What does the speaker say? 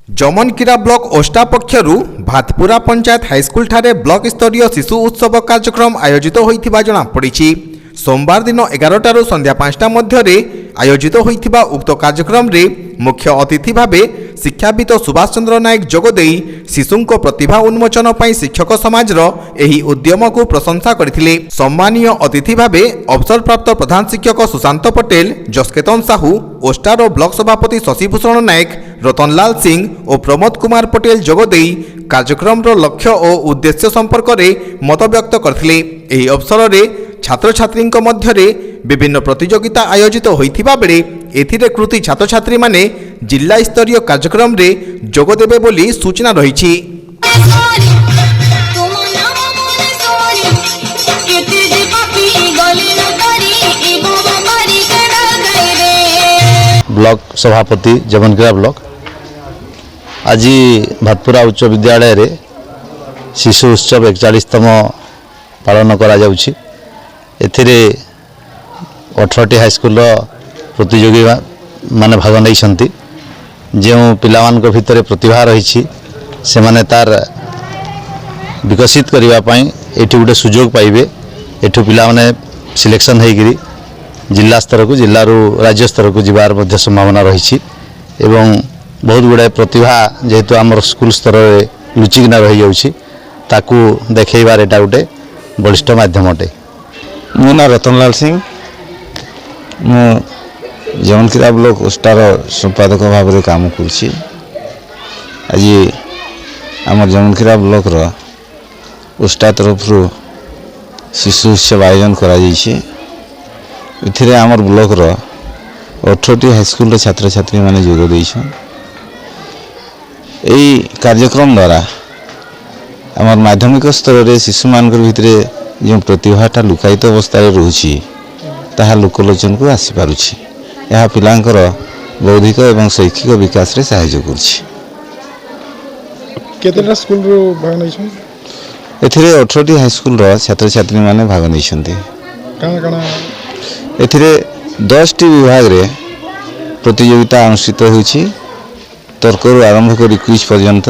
Jamankira block ओष्टा पक्षरु भातपुरा panchayat high school ठारे block स्तरीय शिशु उत्सव कार्यक्रम आयोजित होइथिबा जणा पड़िछि। सोमवार दिन 11 संध्या 5टा मध्य आयोजित होइथिबा उक्त कार्यक्रम रे मुख्य अतिथि भावे शिक्षाविद सुभाष चंद्र नायक जोगदे शिशुंको प्रतिभा उन्मोचन पई शिक्षक समाज एही उद्यम को प्रशंसा करथिले। सम्मानीय अतिथि भावे अवसरप्राप्त प्रधान शिक्षक सुशांत पटेल, जसकेतन साहू, ओस्टार ब्लॉक सभापति शशिभूषण नायक, रतनलाल सिंह और प्रमोद कुमार पटेल जोगदे कार्यक्रम लक्ष्य और उद्देश्य संपर्क में मत व्यक्त करथिले। एही अवसर में छात्र छात्री मध्य विभिन्न प्रतियोगिता आयोजित होइथिबा बेले एथिरे कृति छात्र छात्री माने जिला स्तरीय कार्यक्रम रे जोग देबे बोली सूचना रहिछि। ब्लॉक सभापति जमनकीरा ब्लॉक आज भातपुरा उच्च विद्यालय रे शिशु उत्सव 41तम पालन करा जाउछि। एथिरे 18टी हाईस्कूल प्रतियोगी माने भाग नहीं जो पिलामान भितर प्रतिभा रही से माने तार विकसित करने एठी गोटे सुजोग पाइबे। एठू पिला माने सिलेक्शन होगी जिला स्तर को जिलू राज्य स्तर को जीवार मध्य संभावना रही एवं बहुत गुड़ाए प्रतिभा जेहेतु आम स्कूल स्तर में लुचिकिना रही जाउछि ताकू देखैबार एटा गोटे बलिष्ठ माध्यम अटे। मो ना रतनलाल सिंह, मु जमनकीरा ब्लॉक ओस्टार संपादक भाव में काम करुँची। आज आम जमनकीरा ब्लॉक ओस्टा तरफ शिशु उत्सव आयोजन करा आमर ब्लॉक 18टी हाईस्कूल छात्र छात्री माने जोग देइछन। एई कार्यक्रम द्वारा आमर माध्यमिक स्तर में शिशु मान भितर जो प्रतिभाटा लुकायित अवस्था रोची ताहा लोकलोचन को आसी पारुछि। यह पिलांकर बौद्धिक एवं शैक्षिक विकास रे सहायता करछि। केतेटा स्कूल रो भाग नैछन? एथिरे 18टी हाईस्कूल रो छात्र छात्री माने भाग नैछन्ते। काना काना एथिरे 10टी विभाग रे प्रतियोगिता अनुष्ठित होछि। तर्क आरंभ करी क्विज पर्यंत